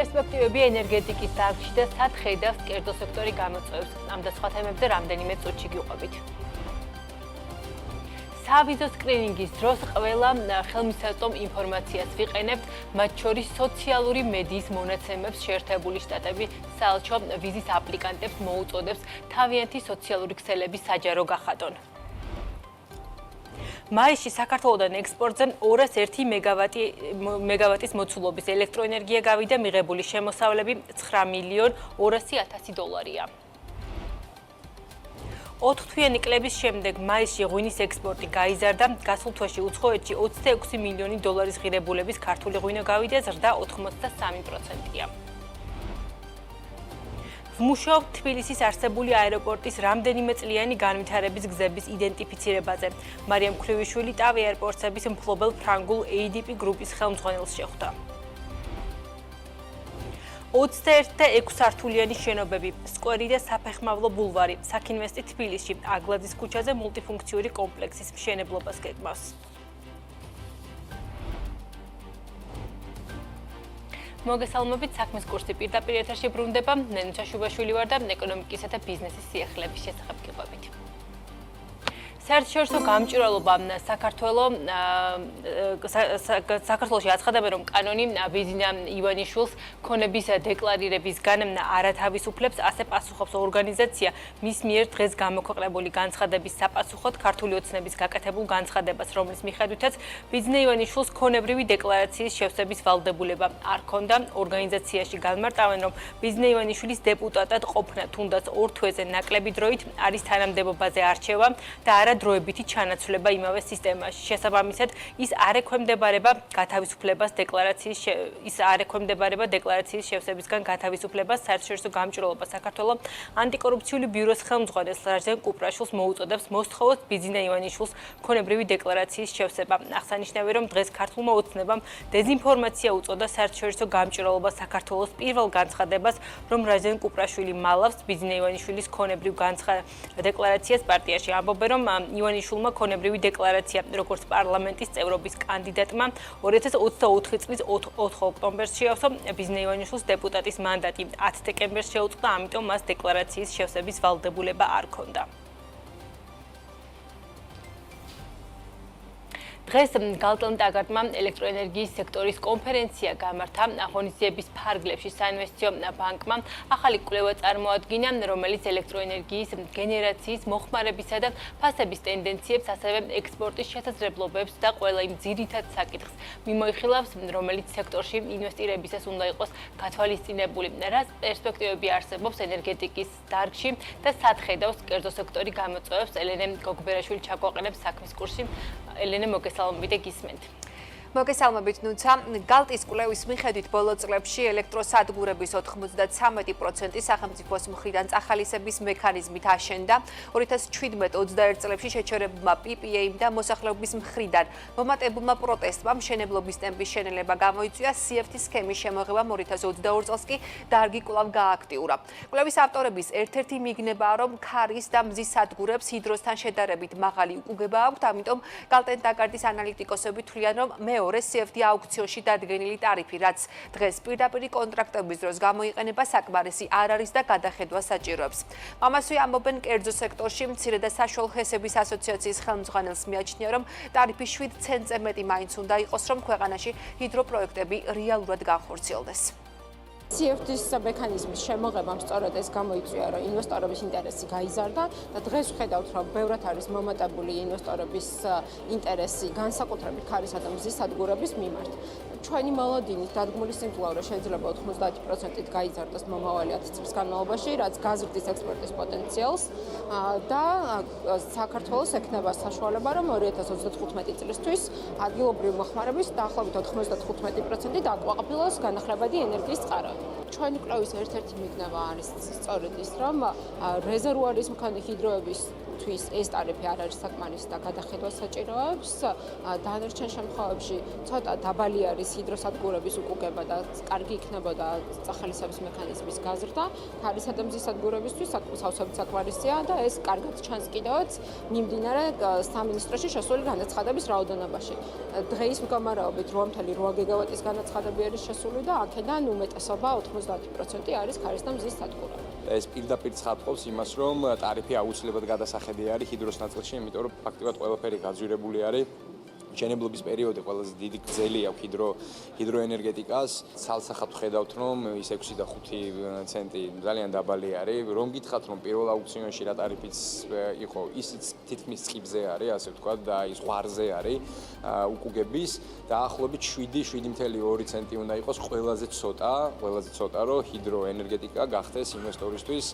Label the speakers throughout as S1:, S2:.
S1: პერსპექტივები ენერგეტიკის დარგში და სად ხედავს კერძო სექტორი გამოწვევებს. ამ და სხვა თემებზე რამდენიმე წუთში გიყვებით. სავიზო სკრინინგის დროს ყველა ხელმისაწვდომ ინფორმაციას ვიყენებთ, მათ შორის სოციალური მედიის მონაცემებს შეერთებული შტატები საელჩო ვიზის აპლიკანტებს მოუწოდებს თავიანთი სოციალური ქსელების საჯარო გახადონ. მაისში საქართველოდან ექსპორტზე 201 მეგავატის მოცულობის ელექტროენერგია გავიდა, მიღებული შემოსავლები 9.200.000 4 თვიანი კლების შემდეგ მაისში ღვინის ექსპორტი გაიზარდა, გასულ თვეში უცხოეთში 26 მილიონი დოლარის ღირებულების ქართული ღვინო გავიდა, ზრდა 83%-ია. ვმუშაობთ თბილისის არსებული აეროპორტის რამდენიმე წლიანი განვითარების გზების იდენტიფიცირებაზე. მარიამ ქრივიშვილი ტავი აეროპორტების მფლობელ ფრანგულ ADP გრუპის ხელმძღვანელს შეხვდა. 21 და 6 სართულიანი შენობები, სკვერი და საფეხმავლო ბულვარი, საქინვესტი თბილისში, აგლაძის ქუჩაზე მულტიფუნქციური კომპლექსის მშენებლობას გეგმავს. მოგესალმებით, საქმის კურსი პირდაპირ ეთერში ბრუნდება. ნენუცა შუბაშვილი ვარ და ეკონომიკისა და ბიზნესის სიახლეების შესახებ გიყვებით. საერთაშორისო გამჭვირვალობა საქართველოში აცხადებენ, რომ კანონი ბიზინა ივანიშვილს ქონების დეკლარირებისგან არ ათავისუფლებს, ასე პასუხობს ორგანიზაცია მის მიერ დღეს გამოქვეყნებული განცხადების საპასუხოდ ქართული ოცნების გაკეთებულ განცხადებას, რომლის მიხედვითაც ბიზინა ივანიშვილს ქონებრივი დეკლარაციის შევსების ვალდებულება არ ჰქონდა. ორგანიზაციაში განმარტავენ, რომ ბიზინა ივანიშვილის დეპუტატად ყოფნა თუნდაც 2 თვეზე ნაკლები დროით არის თანამდებობაზე არჩევა და არა დროებითი ჩანაცვლება იმავე სისტემაში. შესაბამისად, ის არ ექვემდებარება დეკლარაციის შევსებისგან გათავისუფლებას. საერთაშორისო გამჭვირვალობა საქართველოს ანტიკორუფციული ბიუროს ხელმძღვანელს რაჟენ კუპრაშვილს მოუწოდებს მოსთხოვოს ბიზინა ივანიშვილს ქონებრივი დეკლარაციის შევსება. აღსანიშნავია, რომ დღეს ქართულმა ოცნებამ დეზინფორმაცია უწოდა საერთაშორისო გამჭვირვალობას საქართველოს პირველ განცხადებას, რომ რაჟენ კუპრაშვილი მალავს ბიზინა ივანიშვილის ქონებრივ დეკლარაციას პარტიაში. ამბობენ, რომ ივანიშვილმა ქონებრივი დეკლარაცია როგორც პარლამენტის წევრობის კანდიდატმა 2024 წლის 4 ოქტომბერს შეავსო. ბიზინა ივანიშვილს დეპუტატის მანდატი 10 დეკემბერს შეუწყდა, ამიტომ მას დეკლარაციის შევსების ვალდებულება არ ჰქონდა. დღეს გალტონტაგარტმა ელექტროენერგიის სექტორის კონფერენცია გამართა. ღონისძიების ფარგლებში საინვესტიციო ბანკმა ახალი კვლევა წარმოადგინა, რომელიც ელექტროენერგიის გენერაციის მოხმარებისა და ფასების ტენდენციებს, ასევე ექსპორტის შესაძლებლობებს და ყველა იმ ძირითად საკითხს მიმოიხილავს, რომელიც სექტორში ინვესტირებისას უნდა იყოს გათვალისწინებული. რა პერსპექტივები არსებობს ენერგეტიკის დარგში და სად ხედავს კერძო სექტორი გამოწვევებს? ელენე გოგბერაშვილი ჩაგვაყენებს საქმის კურსი. ელენე, მოგესალმებით და გისმენთ.
S2: მოგესალმებით, ნუცა. გალტის კვლევის მიხედვით ბოლო წლებში ელექტროსადგურების 93% სახელმწიფოს მხრიდან წახალისების მექანიზმით აშენდა. 2017-21 წლებში შეჩერებულმა PPA-მ და მოსახლეობის მხრიდან მომატებულმა პროტესტმა მშენებლობის ტემპის შენელება გამოიწვია. CFT სქემის შემოღებამ 2022 წელს კი დარგი კვლავ გააქტიურა. კვლევის ავტორების ერთ-ერთი მიგნებაა, რომ ქარის და მზის სადგურებს ჰიდროსთან შედარებით მაღალი უკუგება აქვთ, ამიტომ გალტენტაგარტის ანალიტიკოსები თვლიან, რომ მეორე CFD აუქციონში დადგენილი ტარიფი, რაც დღეს პირდაპირ კონტრაქტების დროს გამოიყენება, საკმარისი არ არის და გადახედვა საჭიროებს. ამასვე ამბობენ კერძო სექტორში მცირე და საშუალო ხესების ასოციაციის ხელმძღვანელს მიაჩნია, რომ ტარიფი 7 ცენტზე მეტი მაინც უნდა იყოს, რომ ქვეყანაში ჰიდროპროექტები რეალურად განხორციელდეს.
S3: CFD-ის მექანიზმის შემოღებამ სწორედ ეს გამოიწვია, რომ ინვესტორების ინტერესი გაიზარდა და დღეს ვხედავთ, რომ ბევრად არის მომატებული ინვესტორების ინტერესი განსაკუთრებით ქარისა და მზის სადგურების მიმართ. ჩვენი მოლოდინის დადგმული სიმძლავრე შეიძლება 90%-ით გაიზარდოს მომავალი 10 წლის განმავლობაში, რაც გაზრდის ექსპორტის პოტენციალს და საქართველოს ექნება საშუალება, რომ 2035 წლისთვის ადგილობრივი მოხმარების დაახლოებით 95% დააკმაყოფილოს განახლებადი ენერგიის წყარო. ჩვენი კვლევის ერთ-ერთი მიგნება არის სწორედ ის, რომ რეზერვუარის მქონე ჰიდროების იმისათვის ეს ტარიფი არ არის საკმარისი და გადახედვა საჭიროებს. დანარჩენ შემთხვევებში ცოტა დაბალი არის ჰიდროსადგურების უკუგება და კარგი იქნებოდა წახალისების მექანიზმის გაზრდა. ქარისადამზის სადგურებისთვის სავსებით საკმარისია და ეს კარგად ჩანს კიდევაც მიმდინარე სამინისტროში შესული განაცხადების რაოდენობაში. დღეის მდგომარეობით 8.8 გიგავატის განაცხადები არის შესული და აქედან უმეტესობა 90% არის ქარისადამზის სადგურები.
S4: ეს პირდაპირ ცხადყოფს იმას, რომ ტარიფი აუცილებლად გადასახედი არის ჰიდროს ნაწილში, იმიტომ რომ ფაქტობრივად ყველაფერი გაძვირებული არის. მშენებლობის პერიოდი ყველაზე დიდი გრძელი აქვს ჰიდროენერგეტიკას. ცალსახად ხედავთ, რომ ის 6 და 5 ცენტი ძალიან დაბალი არის. რომ გითხრათ, რომ პირველ აუქციონში რა ტარიფიც იყო, ისიც თითქმის წყიბზე არის, ასე ვთქვათ, და ის ხვარზე არის უკუგების. დაახლოებით 7.2 ცენტი უნდა იყოს ყველაზე ცოტა, რომ ჰიდროენერგეტიკა გახდეს ინვესტორისთვის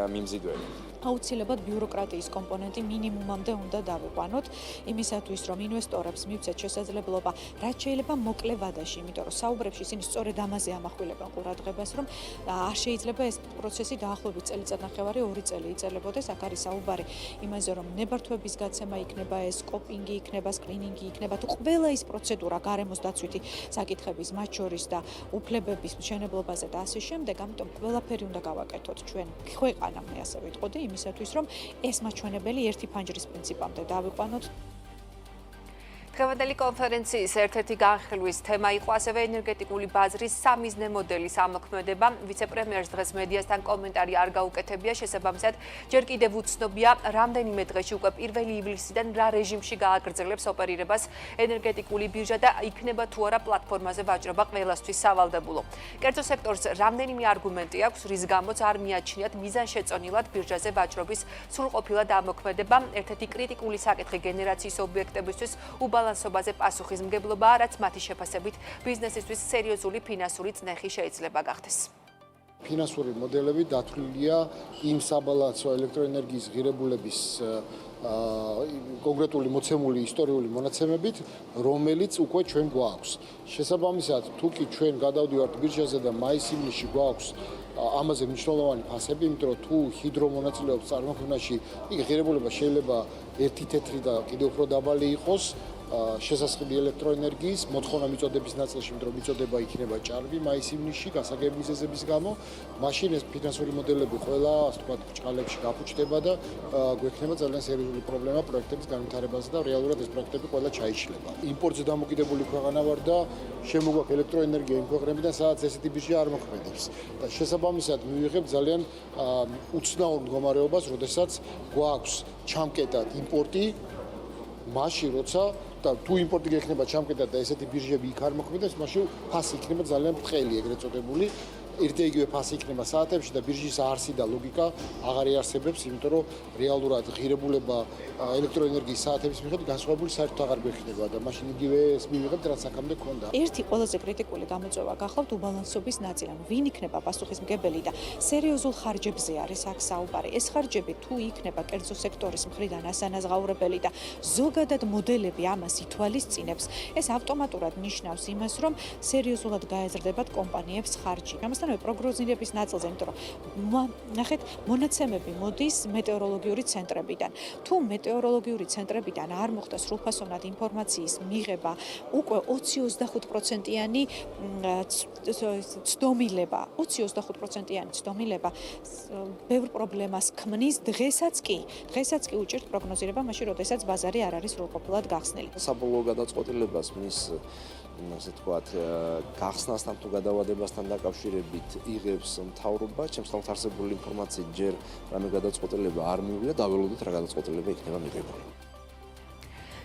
S4: მიმზიდველი.
S5: აუცილებლად ბიუროკრატიის კომპონენტი მინიმუმამდე უნდა დავიყვანოთ, იმისათვის, რომ ინვესტორებს მივცეთ შესაძლებლობა, რაც შეიძლება მოკლე ვადაში, იმიტომ რომ საუბრებში ისინი სწორედ ამაზე ამახვილებენ ყურადღებას, რომ არ შეიძლება ეს პროცესი დაახლოებით წელიწადნახევარი 2 წელი იწერებოდეს. აქ არის საუბარი იმაზე, რომ ნებართვების გაცემა იქნება, ეს კოპინგი იქნება, სკრინინგი იქნება, თუ ყველა ის პროცედურა გარემოს დაცვითი საკითხების, მათ შორის და უფლებების მშენებლობაზე და ასე შემდეგ, ამიტომ ყველაფერი უნდა გავაკეთოთ ჩვენ ქვეყანა, მე ასე ვიტყოდი, იმისათვის, რომ ეს მაჩვენებელი ერთი ფანჯრის პრინციპამდე დავიყვანოთ.
S2: დღევანდელი კონფერენციის ერთ-ერთი განხილვის თემა იყო ასევე ენერგეტიკული ბაზრის სამიზნე მოდელის ამოქმედება. ვიცე-პრემიერს დღეს მედიასთან კომენტარი არ გაუკეთებია, შესაბამისად, ჯერ კიდევ უცნობია, რამდენიმე დღეში უკვე 1 ივლისიდან რა რეჟიმში გააგრძელებს ოპერირებას ენერგეტიკული ბირჟა და იქნება თუ არა პლატფორმაზე ვაჭრობა ყველასთვის სავალდებულო. კერძო სექტორს რამდენიმე არგუმენტი აქვს, რის გამოც არ მიაჩნიათ მიზანშეწონილად ბირჟაზე ვაჭრობის სრულყოფილად ამოქმედება. ერთ-ერთი კრიტიკული საკითხი გენერაციის ობიექტებისთვის ბალანსობაზე პასუხისმგებლობაა, რაც მათი შეფასებით ბიზნესისთვის სერიოზული ფინანსური წნეხი შეიძლება გახდეს.
S6: ფინანსური მოდელები დათვლილია იმ საბალანსო ელექტროენერგიის ღირებულების კონკრეტული მოცემული ისტორიული მონაცემებით, რომელიც უკვე ჩვენ გვაქვს. შესაბამისად, თუ კი ჩვენ გადავდივართ ბირჟაზე და მაის-ივნისში გვაქვს ამაზე მნიშვნელოვანი ფასები, იმიტომ რომ თუ ჰიდრო მონაწილეობს წარმოქმნაში, იქ ღირებულება შეიძლება ერთი თეთრი და კიდევ უფრო დაბალი იყოს. შესაძლებელი ელექტროენერგიის მოთხოვნა მიწოდების ნაწილში, იმიტომ რომ მიწოდება იქნება ჭარბი მაის-ივნისში გასაგები მიზეზების გამო, მაშინ ეს ფინანსური მოდელები ყველა, ასე ვთქვათ, ბრჭყალებში გაფუჭდება და გვექნება ძალიან სერიოზული პრობლემა პროექტების განვითარებაზე და რეალურად ეს პროექტები ყველა ჩაიშლება. იმპორტზე დამოკიდებული ქვეყანა ვარ და შემოგვაქვს ელექტროენერგია იმ ქვეყნებიდან, სადაც ესეთი ბირჟა არ მოქმედებს. და შესაბამისად მივიღებთ ძალიან უცნაურ მდგომარეობას, როდესაც გვაქვს ჩამკეტად იმპორტი, მაშინ როცა და თუ იმპორტი გექნება ჩამკეტად და ესეთი ბირჟები იქ არ მოქმედებს, მაშინ ფასი იქნება ძალიან ბრტყელი, ეგრეთ წოდებული. ერთ იგივე ფასი იქნება საათებში და ბირჟის არსი და ლოგიკა აღარ იარსებებს, იმიტომ რომ რეალურად ღირებულება ელექტროენერგიის საათების მიხედვით განსხვავებული საერთოდ აღარ გვექნება და მაშინ იგივე ეს მივიღებთ, რაც აქამდე ქონდა.
S5: ერთი ყველაზე კრიტიკული გამოწვევა გახლავთ უბალანსობის ნაწილი. ანუ ვინ იქნება პასუხისმგებელი და სერიოზულ ხარჯებზე არის აქ საუბარი. ეს ხარჯები თუ იქნება კერძო სექტორის მხრიდან ასანაზღაურებელი და ზოგადად მოდელები ამას ითვალისწინებს, ეს ავტომატურად ნიშნავს იმას, რომ სერიოზულად გაეზრდებათ კომპანიებს ხარჯი. ამასთანავე პროგნოზირების ნაწილზე, იმიტომ რომ ნახეთ, მონაცემები მოდის მეტეოროლოგიური ცენტრებიდან. თუ მეტეოროლოგიური ცენტრებიდან არ მოხდა სრულფასოვნად ინფორმაციის მიღება, უკვე 20-25%-იანი ცდომილება, 20-25%-იანი ცდომილება ბევრ პრობლემას ქმნის დღესაც კი უჭირთ პროგნოზირება, მაშინ როდესაც ბაზარი არ არის სრულყოფილად გახსნილი.
S7: საბოლოო გადაწყვეტილებას მის ასე ვთქვათ, გახსნასთან თუ გადავადებასთან დაკავშირებით იღებს მთავრობა, ჩემს თვალს არსებული ინფორმაციით ჯერ რამე გადაწყვეტილება არ მივიდა, დაველოდოთ რა გადაწყვეტილება იქნება მიღებული.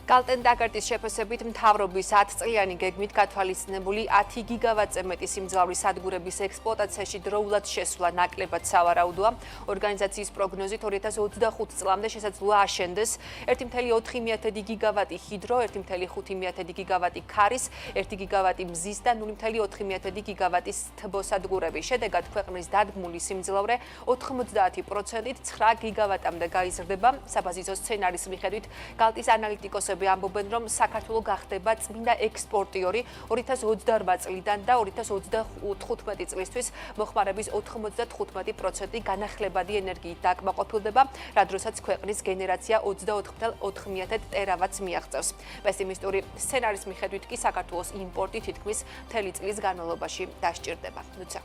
S2: გალტენდაგერტის შეფასებით მთავრობის 10 წლიანი გეგმით გათვალისწინებული 10 გიგავატზე მეტი სიმძლავრის სადგურების ექსპლუატაციაში დროულად შესვლა ნაკლებად სავარაუდოა. ორგანიზაციის პროგნოზით 2025 წლამდე შესაძლოა აშენდეს 1.4 გიგავატი ჰიდრო, 1.5 გიგავატი ქარის, 1 გიგავატი მზის და 0.4 გიგავატის თბოსადგურები. შედეგად ქვეყნის დადგმული სიმძლავრე 90%-ით 9 გიგავატამდე გაიზრდება. საბაზისო სცენარის მიხედვით გალტის ანალიტიკოსები ekspertები ამბობენ, რომ საქართველო გახდება წმინდა ექსპორტიორი 2028 წლიდან და 2035 წლისთვის მოხმარების 95% განახლებადი ენერგიით დააკმაყოფილდება, რა დროსაც ქვეყნის გენერაცია 24,4 ტერავატს მიაღწევს. პესიმისტური სცენარის მიხედვით კი საქართველოს იმპორტი თითქმის მთელი წლის განმავლობაში დასჭირდება. ნუცა.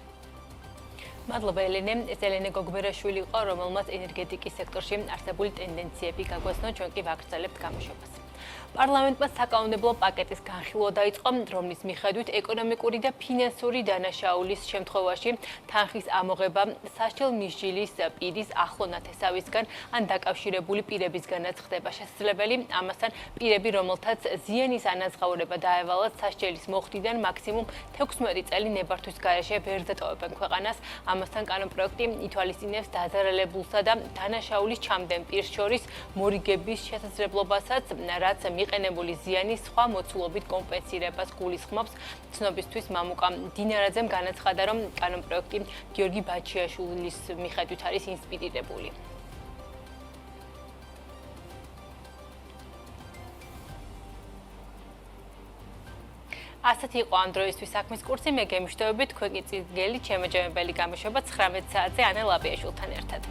S1: მადლობა ელენე. ეს ელენე გოგბერაშვილი იყო, რომელმაც ენერგეტიკის სექტორში არსებული ტენდენციები გაგვესწრო, ჩვენ კი ვაგრძელებთ გამოშვებას. პარლამენტმა საკანონმდებლო პაკეტის განხილვა დაიწყო, რომლის მიხედვით ეკონომიკური და ფინანსური დანაშაულის შემთხვევაში თანხის ამოღება სასჯელ მისჯილის პირის ახლო ნათესავისგან ან დაკავშირებული პირებისგანაც ხდება შესაძლებელი. ამასთან პირები, რომელთაც ზიანის ანაზღაურება დაევალათ სასჯელის მოხდიდან მაქსიმუმ 16 წელი ნებართვის გარეშე ვერ დატოვებენ ქვეყანას. ამასთან კანონპროექტი ითვალისწინებს დაზარალებულსა და დანაშაულის ჩამდენ პირს შორის მორიგების შესაძლებლობასაც, რაც მიყენებული ზიანის სხვა მოცულობით კომპენსირებას გულისხმობს. ცნობისთვის მამუკა დინარაძემ განაცხადა, რომ კანონპროექტი გიორგი ბაჩიაშვილის მიხედვით არის ინსპირირებული. ასეთი იყო ამ დროისთვის საქმის კურსი. მე გემშვიდობებით, თქვენი წიგელი ჩემეჯამებელი გამოშვება 19 საათზე ანე ლაბიაშვილთან ერთად.